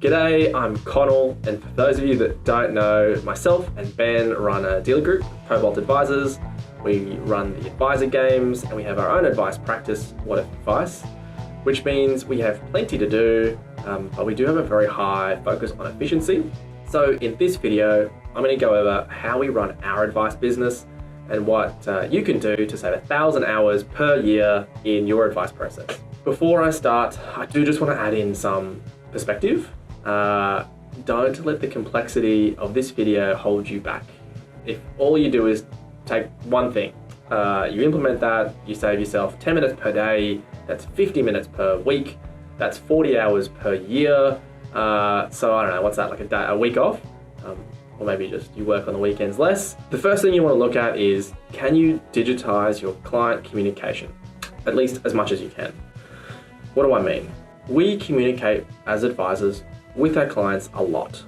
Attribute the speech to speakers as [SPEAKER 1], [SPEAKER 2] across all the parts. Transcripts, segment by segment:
[SPEAKER 1] G'day, I'm Conaill, and for those of you that don't know, myself and Ben run a dealer group, Cobalt Advisors. We run the advisor games and we have our own advice practice, What If Advice, which means we have plenty to do, but we do have a very high focus on efficiency. So in this video, I'm going to go over how we run our advice business and what you can do to save 1,000 hours per year in your advice process. Before I start, I do just want to add in some perspective. Don't let the complexity of this video hold you back. If all you do is take one thing, you implement that, you save yourself 10 minutes per day, that's 50 minutes per week, that's 40 hours per year. So I don't know, what's that, like a week off? Or maybe just you work on the weekends less. The first thing you want to look at is, can you digitize your client communication? At least as much as you can. What do I mean? We communicate as advisors with our clients a lot.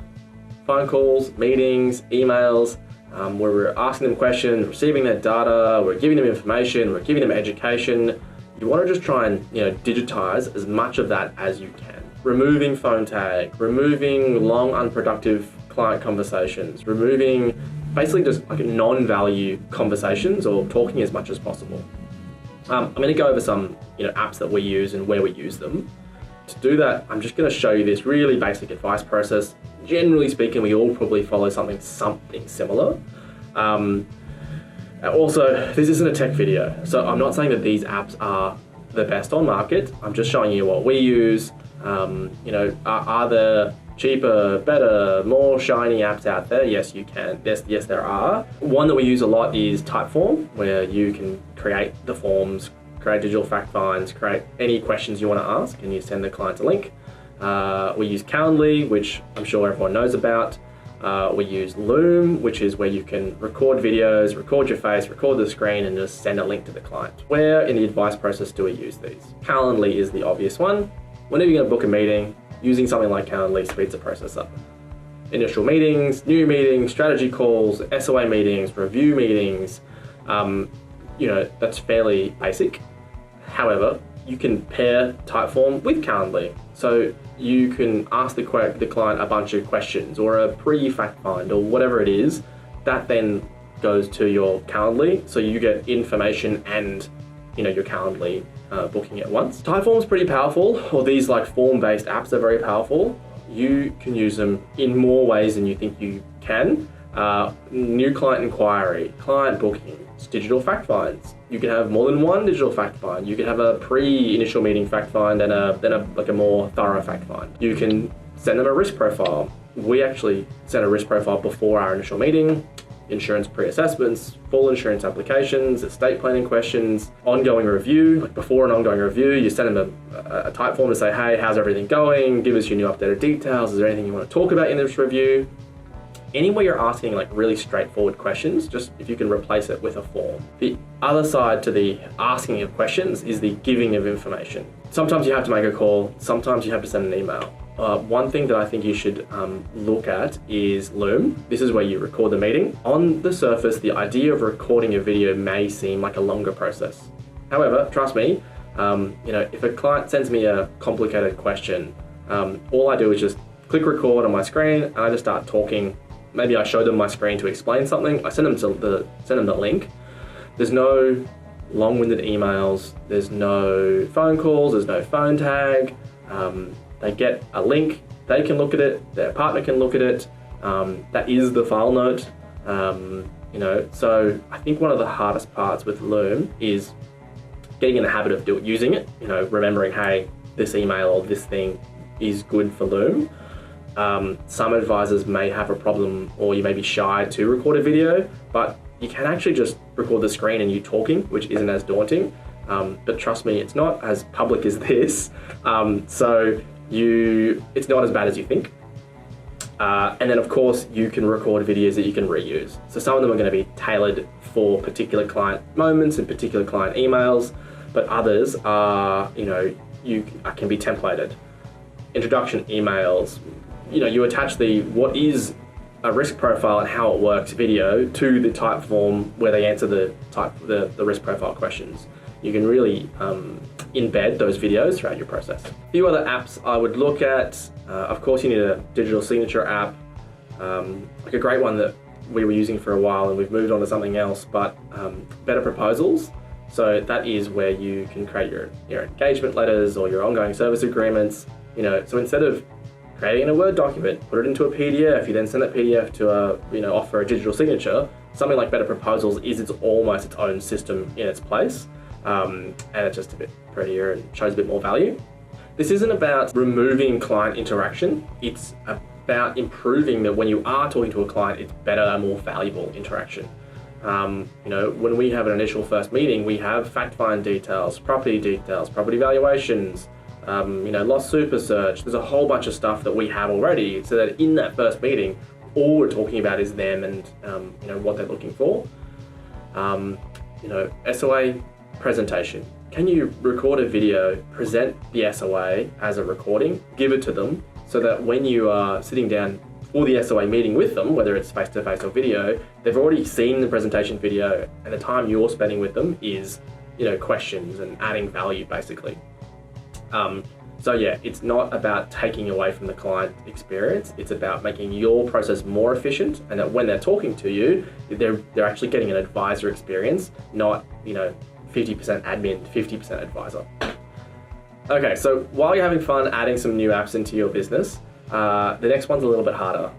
[SPEAKER 1] Phone calls, meetings, emails, where we're asking them questions, receiving their data, we're giving them information, we're giving them education. You want to just try and digitize as much of that as you can. Removing phone tag, removing long unproductive client conversations, removing basically just like non-value conversations or talking as much as possible. I'm going to go over some apps that we use and where we use them. To do that, I'm just going to show you this really basic advice process. Generally speaking, we all probably follow something similar. Also, this isn't a tech video, so I'm not saying that these apps are the best on market. I'm just showing you what we use. Are there cheaper, better, more shiny apps out there? Yes, you can. Yes, there are. One that we use a lot is Typeform, where you can create the forms, create digital fact finds, create any questions you want to ask, and you send the client a link. We use Calendly, which I'm sure everyone knows about. We use Loom, which is where you can record videos, record your face, record the screen, and just send a link to the client. Where in the advice process do we use these? Calendly is the obvious one. Whenever you're going to book a meeting, using something like Calendly speeds the process up. Initial meetings, new meetings, strategy calls, SOA meetings, review meetings, that's fairly basic. However, you can pair Typeform with Calendly. So you can ask the client a bunch of questions or a pre-fact find or whatever it is, that then goes to your Calendly. So you get information and your Calendly booking at once. Typeform's pretty powerful, or these like form-based apps are very powerful. You can use them in more ways than you think you can. New client inquiry, client bookings, digital fact finds. You can have more than one digital fact find. You can have a pre-initial meeting fact find and then a more thorough fact find. You can send them a risk profile. We actually send a risk profile before our initial meeting. Insurance pre-assessments, full insurance applications, estate planning questions, ongoing review. Like before an ongoing review, you send them a Typeform to say, hey, how's everything going? Give us your new updated details. Is there anything you want to talk about in this review? Anywhere you're asking like really straightforward questions, just if you can replace it with a form. The other side to the asking of questions is the giving of information. Sometimes you have to make a call, sometimes you have to send an email. One thing that I think you should look at is Loom. This is where you record the meeting. On the surface, the idea of recording a video may seem like a longer process. However, trust me, if a client sends me a complicated question, all I do is just click record on my screen and I just start talking. Maybe I show them my screen to explain something. I send them the link. There's no long-winded emails. There's no phone calls. There's no phone tag. They get a link. They can look at it. Their partner can look at it. That is the file note. So I think one of the hardest parts with Loom is getting in the habit of using it. Remembering, hey, this email or this thing is good for Loom. Some advisors may have a problem, or you may be shy to record a video, but you can actually just record the screen and you talking, which isn't as daunting. But trust me, it's not as public as this. It's not as bad as you think. And then of course you can record videos that you can reuse. So some of them are going to be tailored for particular client moments and particular client emails, but others are, can be templated. Introduction emails, you attach what is a risk profile and how it works video to the Typeform where they answer the risk profile questions. you can really embed those videos throughout your process. A few other apps I would look at, of course you need a digital signature app, like a great one that we were using for a while and we've moved on to something else, but Better Proposals. So that is where you can create your engagement letters or your ongoing service agreements. So instead of creating a Word document, put it into a PDF, you then send that PDF to offer a digital signature. Something like Better Proposals is almost its own system in its place, and it's just a bit prettier and shows a bit more value. This isn't about removing client interaction. It's about improving that when you are talking to a client, it's better and more valuable interaction. When we have an initial first meeting, we have fact find details, property valuations, lost super search. There's a whole bunch of stuff that we have already, so that in that first meeting, all we're talking about is them and what they're looking for. SOA presentation. Can you record a video, present the SOA as a recording, give it to them, so that when you are sitting down for the SOA meeting with them, whether it's face-to-face or video, they've already seen the presentation video, and the time you're spending with them is, questions and adding value, basically. So yeah, it's not about taking away from the client experience. It's about making your process more efficient, and that when they're talking to you, they're actually getting an advisor experience, not 50% admin, 50% advisor. Okay, so while you're having fun adding some new apps into your business, the next one's a little bit harder.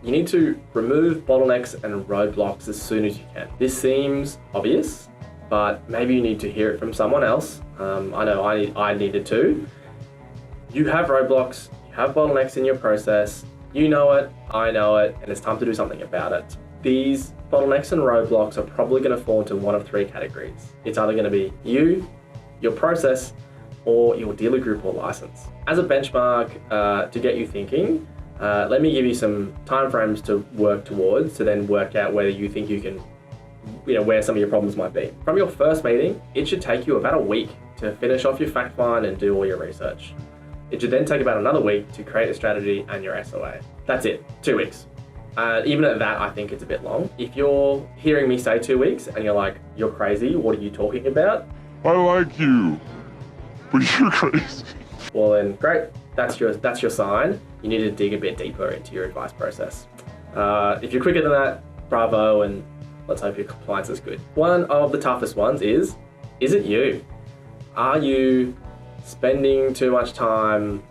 [SPEAKER 1] You need to remove bottlenecks and roadblocks as soon as you can. This seems obvious, but maybe you need to hear it from someone else. I know I needed to. You have roadblocks, you have bottlenecks in your process, you know it, I know it, and it's time to do something about it. These bottlenecks and roadblocks are probably going to fall into one of three categories. It's either going to be you, your process, or your dealer group or license. As a benchmark to get you thinking, let me give you some timeframes to work towards to then work out whether you think you can, where some of your problems might be. From your first meeting, it should take you about a week to finish off your fact find and do all your research. It should then take about another week to create a strategy and your SOA. That's it, 2 weeks. Even at that, I think it's a bit long. If you're hearing me say 2 weeks and you're like, you're crazy, what are you talking about?
[SPEAKER 2] I like you, but you're crazy.
[SPEAKER 1] Well then, great, that's your sign. You need to dig a bit deeper into your advice process. If you're quicker than that, bravo, and let's hope your compliance is good. One of the toughest ones is it you? Are you spending too much time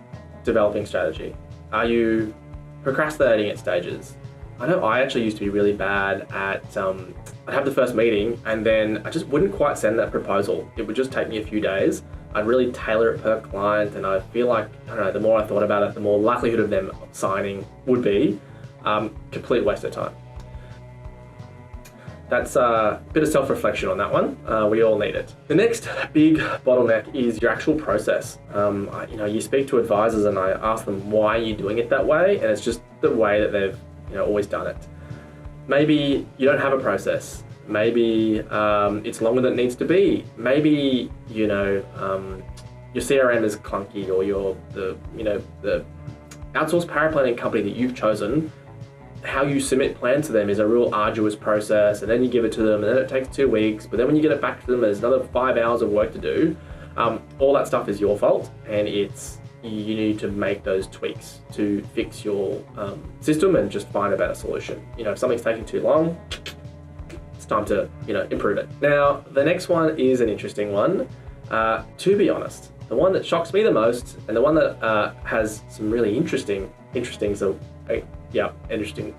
[SPEAKER 1] developing strategy? Are you procrastinating at stages? I know I actually used to be really bad at, I'd have the first meeting and then I just wouldn't quite send that proposal. It would just take me a few days. I'd really tailor it per client, and I feel like, the more I thought about it, the more likelihood of them signing would be. Complete waste of time. That's a bit of self-reflection on that one. We all need it. The next big bottleneck is your actual process. You speak to advisors and I ask them, why are you doing it that way? And it's just the way that they've always done it. Maybe you don't have a process. Maybe it's longer than it needs to be. Maybe your CRM is clunky, or the outsourced paraplanning company that you've chosen, how you submit plans to them is a real arduous process, and then you give it to them and then it takes 2 weeks, but then when you get it back to them, there's another 5 hours of work to do. All that stuff is your fault, and you need to make those tweaks to fix your system and just find a better solution. If something's taking too long, it's time to improve it. Now, the next one is an interesting one. To be honest, the one that shocks me the most, and the one that has some really interesting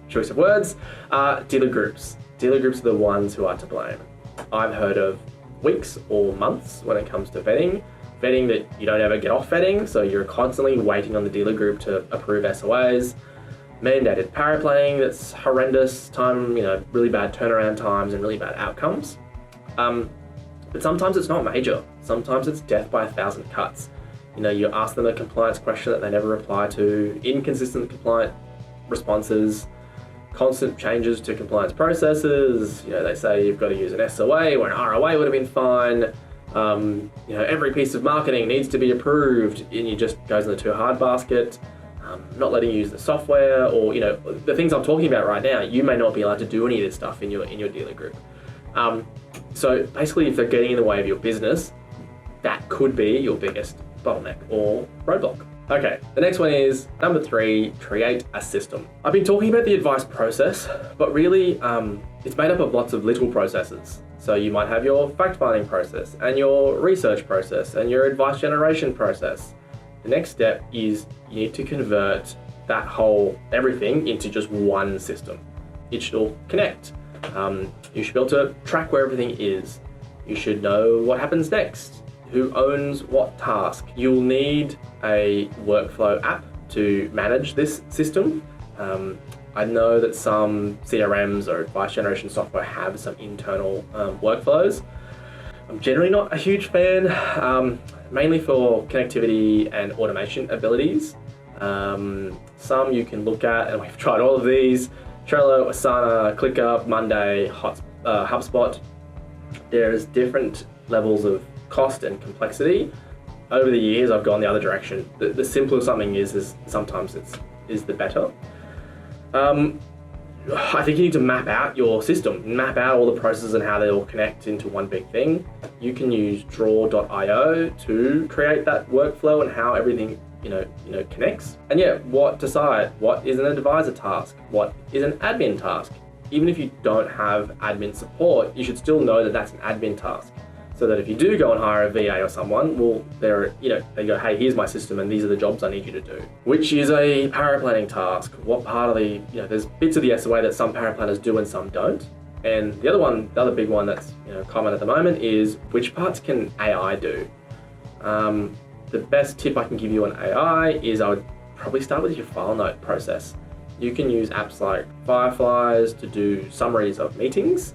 [SPEAKER 1] choice of words, dealer groups. Dealer groups are the ones who are to blame. I've heard of weeks or months when it comes to vetting that you don't ever get off vetting, so you're constantly waiting on the dealer group to approve SOAs, mandated paraplanning that's horrendous time, really bad turnaround times and really bad outcomes. But sometimes it's not major. Sometimes it's death by 1,000 cuts. You ask them a compliance question that they never reply to, inconsistent compliant responses, constant changes to compliance processes. They say you've got to use an SOA where an ROA would have been fine. Every piece of marketing needs to be approved, and it just goes in the too hard basket. Not letting you use the software, or the things I'm talking about right now. You may not be allowed to do any of this stuff in your dealer group. So basically, if they're getting in the way of your business, that could be your biggest bottleneck or roadblock. Okay, the next one is number 3, create a system. I've been talking about the advice process, but really it's made up of lots of little processes. So you might have your fact-finding process and your research process and your advice generation process. The next step is you need to convert that whole everything into just one system. It should all connect. You should be able to track where everything is. You should know what happens next, who owns what task. You'll need a workflow app to manage this system. I know that some CRMs or advice generation software have some internal workflows. I'm generally not a huge fan, mainly for connectivity and automation abilities. Some you can look at, and we've tried all of these: Trello, Asana, ClickUp, Monday, HubSpot. There's different levels of cost and complexity. Over the years, I've gone the other direction. The simpler something is sometimes is the better. I think you need to map out your system, map out all the processes and how they all connect into one big thing. You can use draw.io to create that workflow and how everything connects. And yeah, decide what is an advisor task, what is an admin task. Even if you don't have admin support, you should still know that that's an admin task. So that if you do go and hire a VA or someone, well, they go, hey, here's my system and these are the jobs I need you to do. Which is a paraplanning task. What part of there's bits of the SOA that some paraplanners do and some don't. And the other big one that's common at the moment is which parts can AI do? The best tip I can give you on AI is I would probably start with your file note process. You can use apps like Fireflies to do summaries of meetings,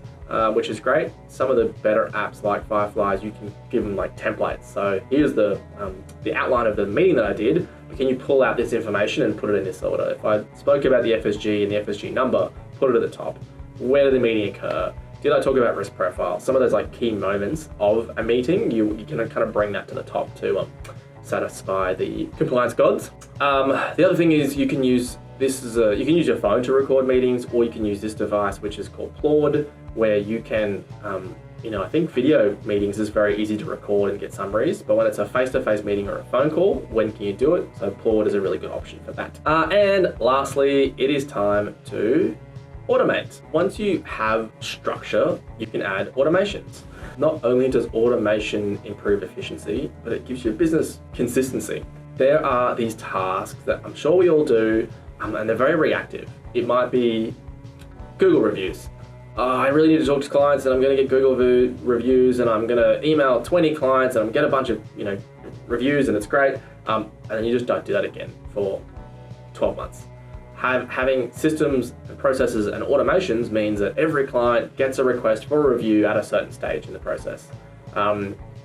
[SPEAKER 1] which is great. Some of the better apps like Fireflies, you can give them like templates. So here's the outline of the meeting that I did, but can you pull out this information and put it in this order? If I spoke about the FSG and the FSG number, put it at the top. Where did the meeting occur? Did I talk about risk profile? Some of those like key moments of a meeting, you can kind of bring that to the top to satisfy the compliance gods. The other thing is you can use your phone to record meetings, or you can use this device, which is called Claude, where you can, I think video meetings is very easy to record and get summaries, but when it's a face-to-face meeting or a phone call, when can you do it? So Claude is a really good option for that. And lastly, it is time to automate. Once you have structure, you can add automations. Not only does automation improve efficiency, but it gives your business consistency. There are these tasks that I'm sure we all do, and they're very reactive. It might be Google reviews. I really need to talk to clients and I'm going to get Google reviews and I'm going to email 20 clients and I'm going to get a bunch of reviews and it's great. And then you just don't do that again for 12 months. Having systems, processes and automations means that every client gets a request for a review at a certain stage in the process.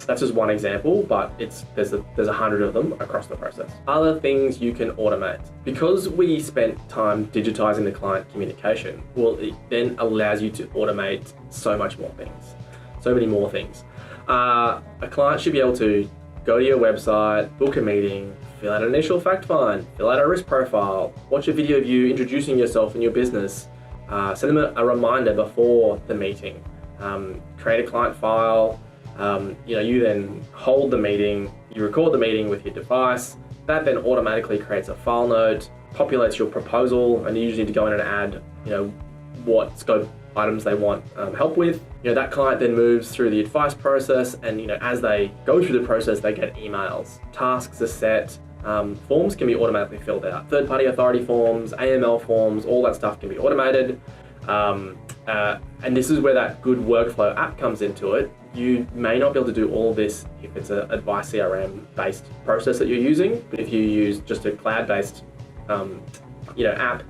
[SPEAKER 1] That's just one example, but there's 100 of them across the process. Other things you can automate. Because we spent time digitizing the client communication, well, it then allows you to automate so many more things. A client should be able to go to your website, book a meeting, fill out an initial fact find, fill out a risk profile, watch a video of you introducing yourself and your business, send them a reminder before the meeting, create a client file. You then hold the meeting, you record the meeting with your device, that then automatically creates a file note, populates your proposal, and you usually need to go in and add, what scope items they want help with. That client then moves through the advice process, and as they go through the process, they get emails. Tasks are set, forms can be automatically filled out. Third-party authority forms, AML forms, all that stuff can be automated. And this is where that good workflow app comes into it. You may not be able to do all of this if it's an advice CRM based process that you're using, but if you use just a cloud-based app,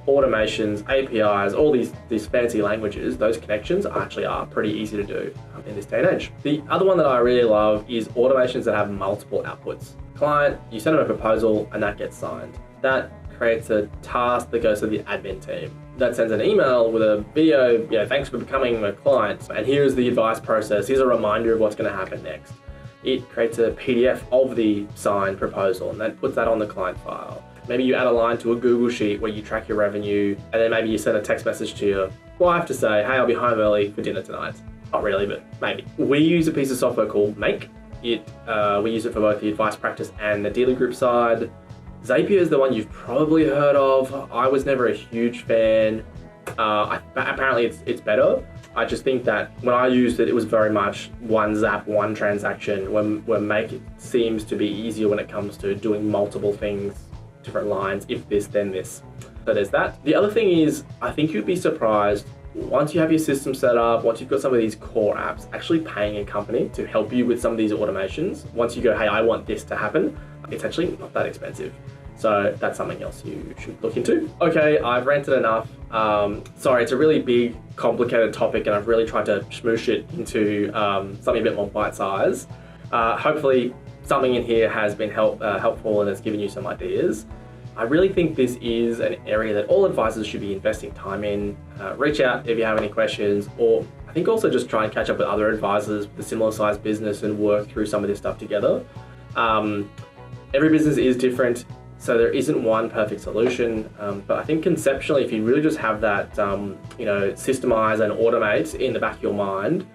[SPEAKER 1] automations, APIs, all these fancy languages, those connections actually are pretty easy to do in this day and age. The other one that I really love is automations that have multiple outputs. Client, you send them a proposal and that gets signed. That creates a task that goes to the admin team. That sends an email with a video, thanks for becoming a client, and here's the advice process, here's a reminder of what's going to happen next. It creates a PDF of the signed proposal and then puts that on the client file. Maybe you add a line to a Google Sheet where you track your revenue, and then maybe you send a text message to your wife to say, hey, I'll be home early for dinner tonight. Not really, but maybe. We use a piece of software called Make. We use it for both the advice practice and the dealer group side. Zapier is the one you've probably heard of. I was never a huge fan. Apparently it's better. I just think that when I used it, it was very much one zap, one transaction, when Make seems to be easier when it comes to doing multiple things, different lines, if this, then this. So there's that. The other thing is, I think you'd be surprised, once you have your system set up, once you've got some of these core apps, actually paying a company to help you with some of these automations, once you go, hey, I want this to happen, it's actually not that expensive. So that's something else you should look into. Okay, I've ranted enough. Sorry, it's a really big, complicated topic, and I've really tried to smoosh it into something a bit more bite-sized. Hopefully something in here has been helpful and has given you some ideas. I really think this is an area that all advisors should be investing time in. Reach out if you have any questions, or I think also just try and catch up with other advisors with a similar sized business and work through some of this stuff together. Every business is different, so there isn't one perfect solution, but I think conceptually, if you really just have that, systemize and automate in the back of your mind,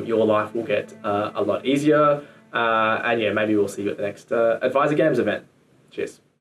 [SPEAKER 1] your life will get a lot easier. And yeah, maybe we'll see you at the next Advisor Games event. Cheers.